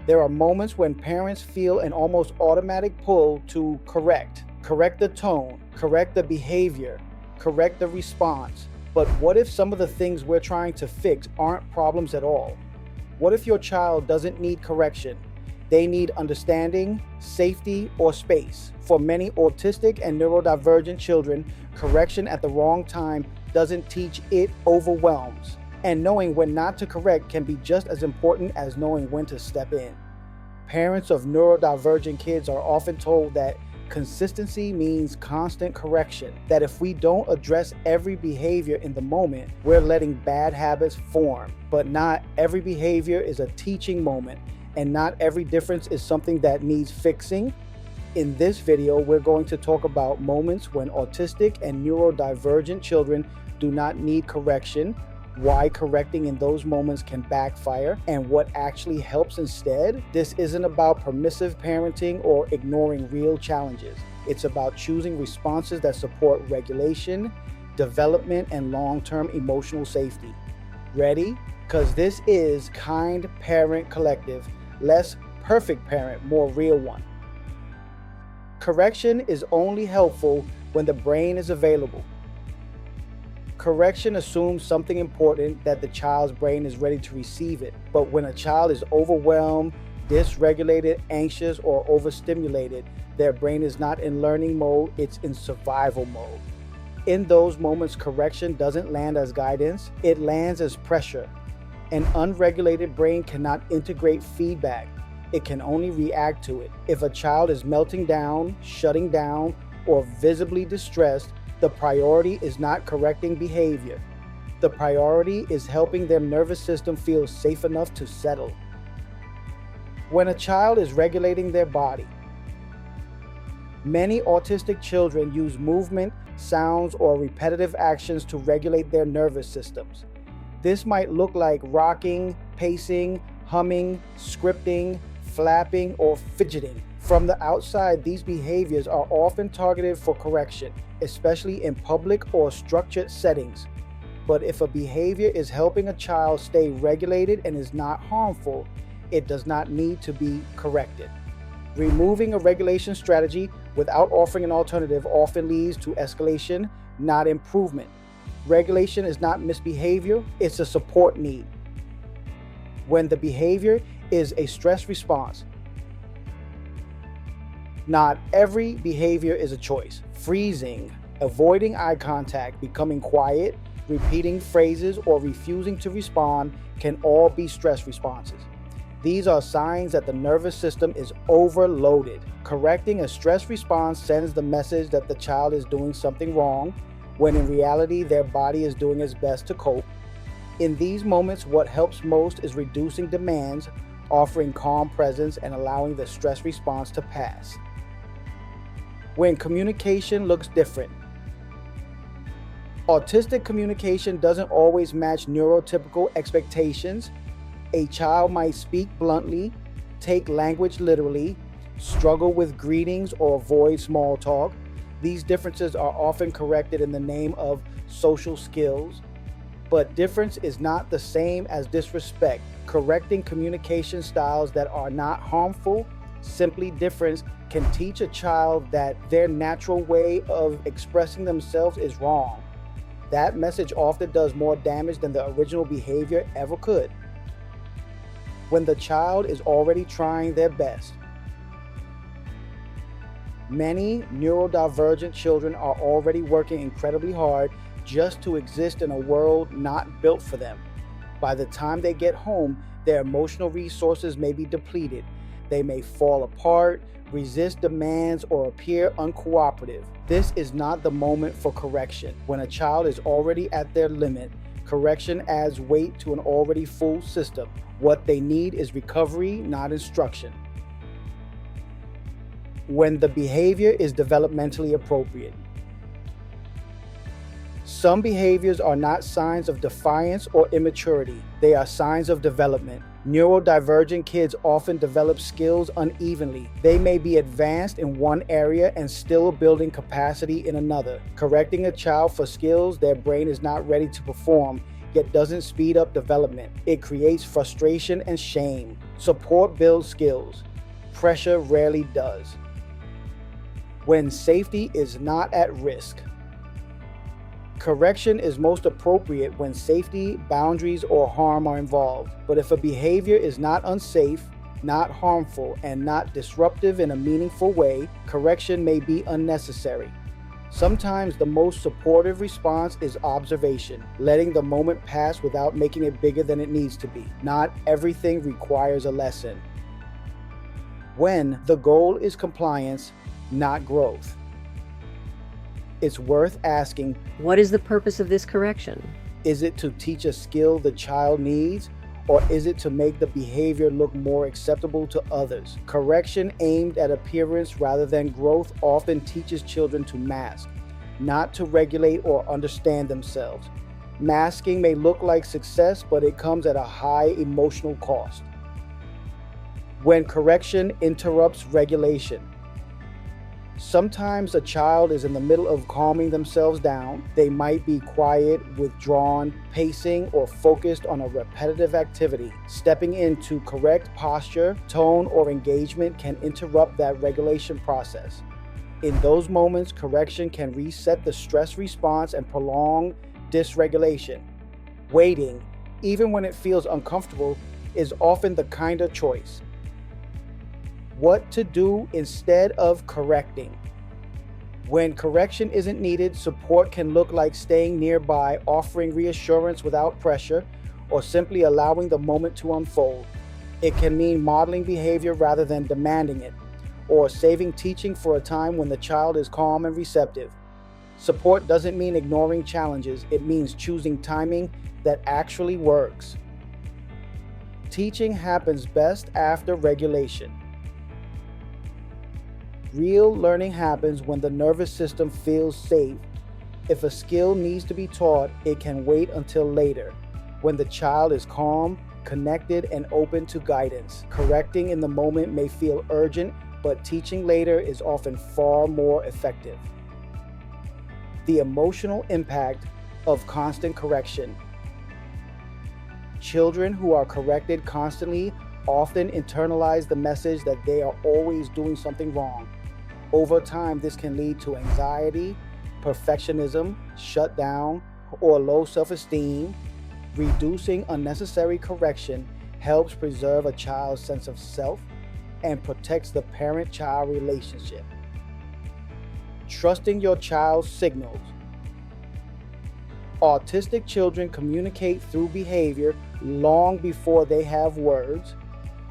There are moments when parents feel an almost automatic pull to correct the tone, correct the behavior, correct the response. But what if some of the things we're trying to fix aren't problems at all? What if your child doesn't need correction? They need understanding, safety, or space. For many autistic and neurodivergent children, correction at the wrong time doesn't teach, it overwhelms. And knowing when not to correct can be just as important as knowing when to step in. Parents of neurodivergent kids are often told that consistency means constant correction, that if we don't address every behavior in the moment, we're letting bad habits form. But not every behavior is a teaching moment, and not every difference is something that needs fixing. In this video, we're going to talk about moments when autistic and neurodivergent children do not need correction, why correcting in those moments can backfire, and what actually helps instead. This isn't about permissive parenting or ignoring real challenges. It's about choosing responses that support regulation, development, and long-term emotional safety. Ready? Because this is Kind Parent Collective. Less perfect parent, more real one. Correction is only helpful when the brain is available. Correction assumes something important, that the child's brain is ready to receive it. But when a child is overwhelmed, dysregulated, anxious, or overstimulated, their brain is not in learning mode, it's in survival mode. In those moments, correction doesn't land as guidance, it lands as pressure. An unregulated brain cannot integrate feedback, it can only react to it. If a child is melting down, shutting down, or visibly distressed, the priority is not correcting behavior. The priority is helping their nervous system feel safe enough to settle. When a child is regulating their body, many autistic children use movement, sounds, or repetitive actions to regulate their nervous systems. This might look like rocking, pacing, humming, scripting, flapping, or fidgeting. From the outside, these behaviors are often targeted for correction, especially in public or structured settings. But if a behavior is helping a child stay regulated and is not harmful, it does not need to be corrected. Removing a regulation strategy without offering an alternative often leads to escalation, not improvement. Regulation is not misbehavior, it's a support need. When the behavior is a stress response, not every behavior is a choice. Freezing, avoiding eye contact, becoming quiet, repeating phrases, or refusing to respond can all be stress responses. These are signs that the nervous system is overloaded. Correcting a stress response sends the message that the child is doing something wrong, when in reality their body is doing its best to cope. In these moments, what helps most is reducing demands, offering calm presence, and allowing the stress response to pass. When communication looks different. Autistic communication doesn't always match neurotypical expectations. A child might speak bluntly, take language literally, struggle with greetings, or avoid small talk. These differences are often corrected in the name of social skills, but difference is not the same as disrespect. Correcting communication styles that are not harmful, simply difference, can teach a child that their natural way of expressing themselves is wrong. That message often does more damage than the original behavior ever could. When the child is already trying their best. Many neurodivergent children are already working incredibly hard just to exist in a world not built for them. By the time they get home, their emotional resources may be depleted. They may fall apart, resist demands, or appear uncooperative. This is not the moment for correction. When a child is already at their limit, correction adds weight to an already full system. What they need is recovery, not instruction. When the behavior is developmentally appropriate. Some behaviors are not signs of defiance or immaturity. They are signs of development. Neurodivergent kids often develop skills unevenly. They may be advanced in one area and still building capacity in another. Correcting a child for skills their brain is not ready to perform yet doesn't speed up development. It creates frustration and shame. Support builds skills. Pressure rarely does. When safety is not at risk. Correction is most appropriate when safety, boundaries, or harm are involved. But if a behavior is not unsafe, not harmful, and not disruptive in a meaningful way, correction may be unnecessary. Sometimes the most supportive response is observation, letting the moment pass without making it bigger than it needs to be. Not everything requires a lesson. When the goal is compliance, not growth. It's worth asking, what is the purpose of this correction? Is it to teach a skill the child needs, or is it to make the behavior look more acceptable to others? Correction aimed at appearance rather than growth often teaches children to mask, not to regulate or understand themselves. Masking may look like success, but it comes at a high emotional cost. When correction interrupts regulation. Sometimes a child is in the middle of calming themselves down. They might be quiet, withdrawn, pacing, or focused on a repetitive activity. Stepping in to correct posture, tone, or engagement can interrupt that regulation process. In those moments, correction can reset the stress response and prolong dysregulation. Waiting, even when it feels uncomfortable, is often the kinder choice. What to do instead of correcting. When correction isn't needed, support can look like staying nearby, offering reassurance without pressure, or simply allowing the moment to unfold. It can mean modeling behavior rather than demanding it, or saving teaching for a time when the child is calm and receptive. Support doesn't mean ignoring challenges, it means choosing timing that actually works. Teaching happens best after regulation. Real learning happens when the nervous system feels safe. If a skill needs to be taught, it can wait until later, when the child is calm, connected, and open to guidance. Correcting in the moment may feel urgent, but teaching later is often far more effective. The emotional impact of constant correction. Children who are corrected constantly often internalize the message that they are always doing something wrong. Over time, this can lead to anxiety, perfectionism, shutdown, or low self-esteem. Reducing unnecessary correction helps preserve a child's sense of self and protects the parent-child relationship. Trusting your child's signals. Autistic children communicate through behavior long before they have words.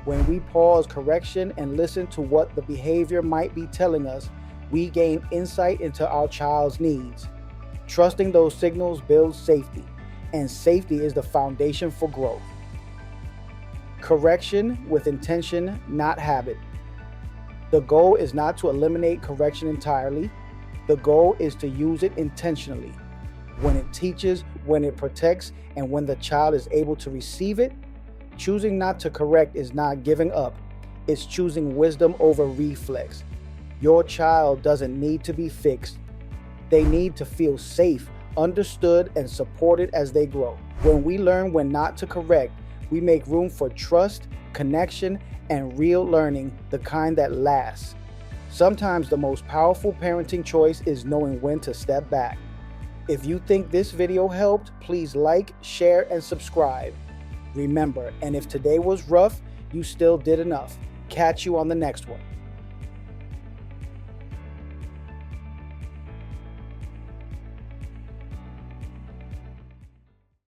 When we pause correction and listen to what the behavior might be telling us, we gain insight into our child's needs. Trusting those signals builds safety, and safety is the foundation for growth. Correction with intention, not habit. The goal is not to eliminate correction entirely. The goal is to use it intentionally. When it teaches, when it protects, and when the child is able to receive it. Choosing not to correct is not giving up. It's choosing wisdom over reflex. Your child doesn't need to be fixed. They need to feel safe, understood, and supported as they grow. When we learn when not to correct, we make room for trust, connection, and real learning, the kind that lasts. Sometimes the most powerful parenting choice is knowing when to step back. If you think this video helped, please like, share, and subscribe. Remember, and if today was rough, you still did enough. Catch you on the next one.